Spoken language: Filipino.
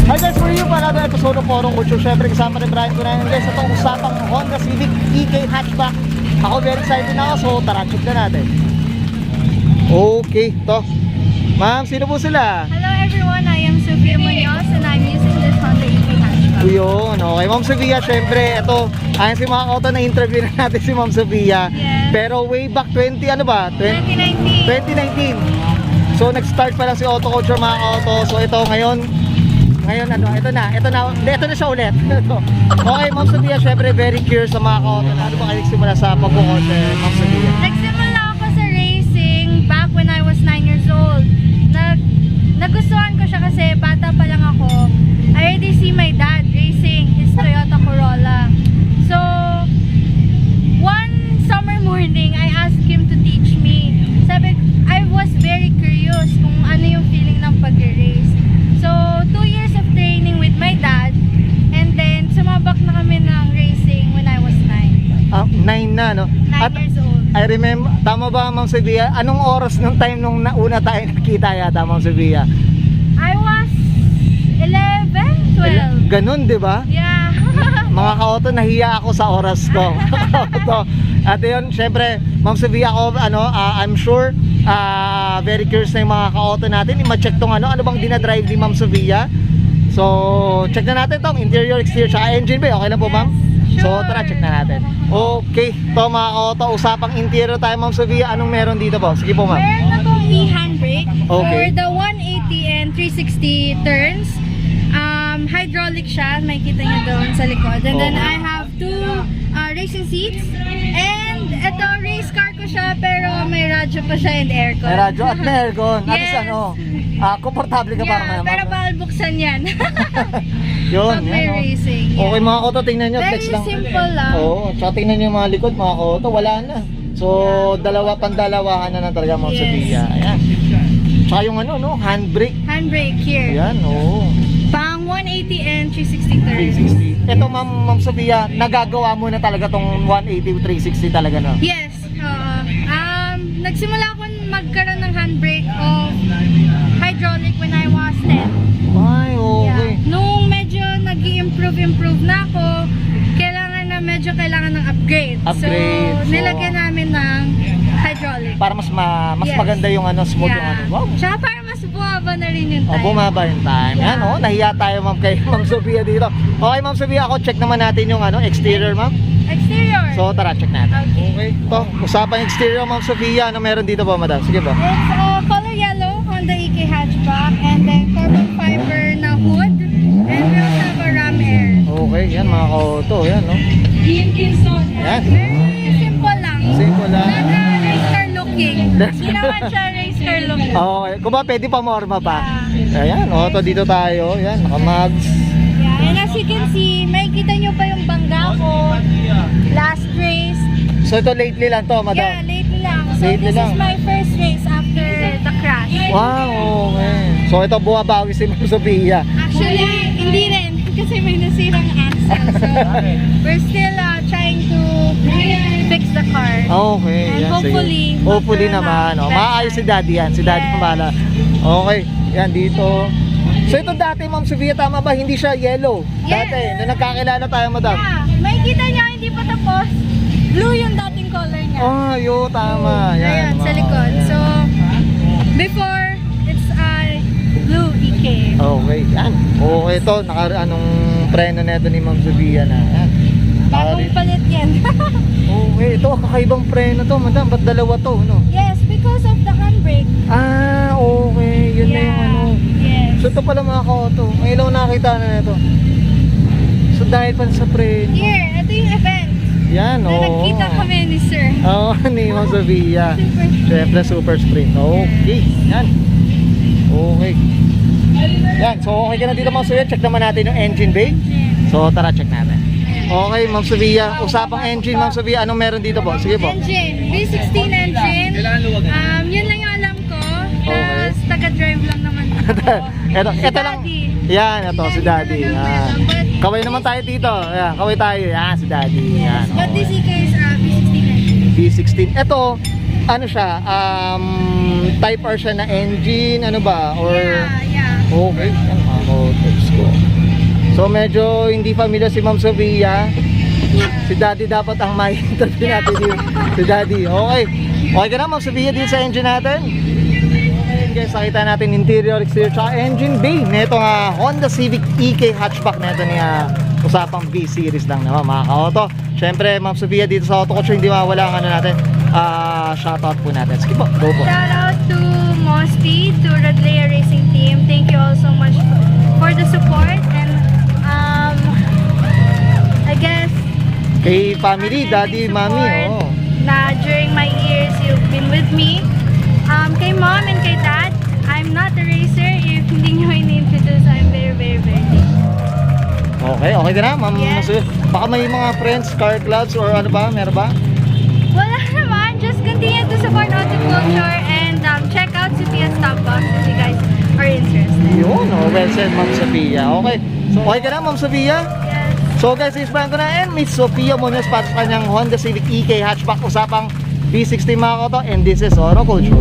Hi guys, for you, another episode of Porong Culture. Syempre kasama rin Brian Cunanan guys. Itong usapang Honda Civic EK hatchback. Ako very excited na ako, so tara, check na natin. Okay, to. Ma'am, sino po sila? Hello everyone, I am Sophia Munoz and I'm using this Honda EK hatchback. Yun, okay. Ma'am Sophia, syempre, ito, ayan si mga auto na interview na natin si Ma'am Sophia. Yes. Pero way back 20, ano ba? 2019. 2019. So nag-start pa lang si Auto Culture mga auto. So ito ngayon ano, ito na siya ulit. Ito. Okay, Ma'am Sophia, syempre very curious sa mga auto na ano ba kayo nagsimula sa pagkukulture, Ma'am Sophia? Nagsimula ako sa racing back when I was 9 years old. Nagustuhan ko siya kasi bata pa lang ako. I already see my dad racing his Toyota Corolla. So, one summer morning, I asked him to teach me. Sabi, I was very curious kung ano yung feeling ng pag-race. So, 2 years of training with my dad, and then sumabak na kami ng racing when I was 9. 9 na, no? 9 years old. I remember, tama ba Ma'am Sophia? Anong oras nung time nung nauna tayo nakita yata, Ma'am Sophia? I was 11, 12. Ganun, di ba? Yeah. Mga ka-auto, nahiya ako sa oras ko. At yun, syempre, Ma'am Sophia, ako, I'm sure, very curious na yung mga ka-auto natin. I-check tong ano bang dinadrive ni Ma'am Sophia. So, check na natin tong interior, exterior, tsaka engine bay. Okay lang po, Ma'am? Yes, So, sure. tara, check na natin. Okay, to mga ka-auto, usapang interior tayo, Ma'am Sophia. Anong meron dito po? Sige po, Ma'am. Meron akong e-handbrake Okay. for the 180 and 360 turns. Hydraulic siya, makikita nyo doon sa likod. And then I have two racing seats. And ito, race car ko siya, pero may radyo pa siya and aircon. May radyo at may aircon. At least Yes. komportable ka para Yeah, naman. pero bawal buksan yan. Yun, Pag may yan, oh. racing. Okay mga auto, tingnan nyo, Very flex lang. simple lang. Oo, tsaka tingnan nyo yung mga likod, mga auto, wala na. So, pandalawahan na talaga mga Yes. Sophia. Ayan. Tsaka yung handbrake. Handbrake here. Ayan, oo. Pang 180 and 360 turns. 360. Ito Ma'am Sophia, nagagawa mo na talaga tong 180, 360 talaga, no? Yes. Nagsimula ako magkaroon ng handbrake of hydraulic when I was 10. Ay, okay. Yeah. Nung medyo nag-i-improve na ako, kailangan ng upgrade. Upgrade. So, nilagyan namin ng hydraulic. Para mas Yes. maganda yung smooth yung Yeah. Wow. Tsaka para mas bumaba na rin yung time. Bumaba yung time. Yeah. Yan, nahiya tayo Ma'am kay Ma'am Sophia dito. Okay, Ma'am Sophia, ako check naman natin yung exterior, Ma'am. Exterior. So, tara, check natin. Okay. Ito, usapang exterior, Ma'am Sophia. Ano meron dito ba, madam? Sige ba? It's color yellow Honda EK hatchback, and then carbon fiber na hood, and we also have a ram air. Okay, yan mga ka-auto. Yan, no? Yan. Very simple lang. Simple lang. Not race car looking. Hindi naman siya race car looking. Okay, kung ba pwede pa morma pa. Yeah. Ayan, auto dito tayo. Yan, naka-mags. Yeah, and as you can see, makikita nyo pa yung bangga ko. Last race. So, ito lately lang to, Yeah, madam. lately lang. So Lately this lang. is my first race after the crash. Wow, okay. So, ito buwabawi si Ma'am Sophia. Actually, hindi rin. Kasi may nasirang axle. So, we're still trying to fix the car. Okay, And yan. hopefully, sige. Hopefully magkaroon naman. ng Maayos si Daddy yan. Si Daddy Yes. pamala. Okay, yan dito. So, ito dati, Ma'am Sophia, tama ba? Hindi siya yellow. Yes. Dati, nung nagkakilala tayo, madam. Yeah, makikita nyo hindi pa tapos. Blue yung dating color niya. Yo, tama. Yan, Ayan, sa mga- likod. yan. So, before, it's blue EK. Okay, yan. Okay, ito, anong preno na ito ni Ma'am Sophia na. Yan. Bagong palit yan. Okay, ito, kakaibang preno to, madam. Ba't dalawa to, no? Yes, because of the handbrake. Okay. Yun na yung Yes. So, ito pala mga ka-auto. Ngayon lang nakita na ito. So, dahil pa sa preno. Here, ito yung event. Yan, Na nagkita kami ni Sir. Ni Ma'am Sophia. Super. Siyempre, super sprint. Okay, yan. Okay. Yan, so okay ka na dito Ma'am Sophia. Check naman natin yung engine bay. So, tara, check natin. Okay, Ma'am Sophia. Usapang engine, Ma'am Sophia. Anong meron dito po? Sige po. Engine, V16 engine. Yun lang yung alam ko. Tapos, taga-drive lang naman ako. ito lang. Daddy. Yan, ito si Daddy. talagang Yan. meron. But Kaway naman tayo dito. Yan, kaway tayo. Yan, si Daddy. Yan. Yes, but this okay. EK is V16 engine. V16. Ito, ano siya? Type R siya na engine, ano ba? Or Yeah. okay, yan mga autos. So medyo hindi familiar si Ma'am Sofia. Si Daddy dapat ang may interview natin dito. Si Daddy. Okay. Okay ka na Ma'am Sofia dito sa engine natin? Okay guys, nakita natin interior, exterior, tsaka engine bay. Neto nga Honda Civic EK hatchback neto niya. Usapang V-Series lang naman mga ka-auto. Siyempre Ma'am Sofia dito sa Auto Culture, hindi mawala ang ano natin. Shoutout po natin. Sige po, go po. Shout out to Mosty, to Radlea Racing Team. Thank you all so much for the support, and I guess Kay family, Daddy, amazing Mami, support oh. na during my years you've been with me. Kay Mom and kay Dad, I'm not a racer. If hindi nyo in-introduce, I'm very, very, very thankful. Okay, okay ka na, Ma'am Yes. Sofia. Baka may mga friends, car clubs, or ano ba, meron ba? Wala naman, just continue to support Auto Culture and check out Sophia's Top Box if you guys are interested. Yun, oh, well said, Ma'am Sofia. Okay, so okay ka na, Ma'am Sofia? Yes. So guys, explain ko na, and Miss Sofia Munoz para sa kanyang Honda Civic EK hatchback, usapang V60 mga koto, and this is Auto Culture.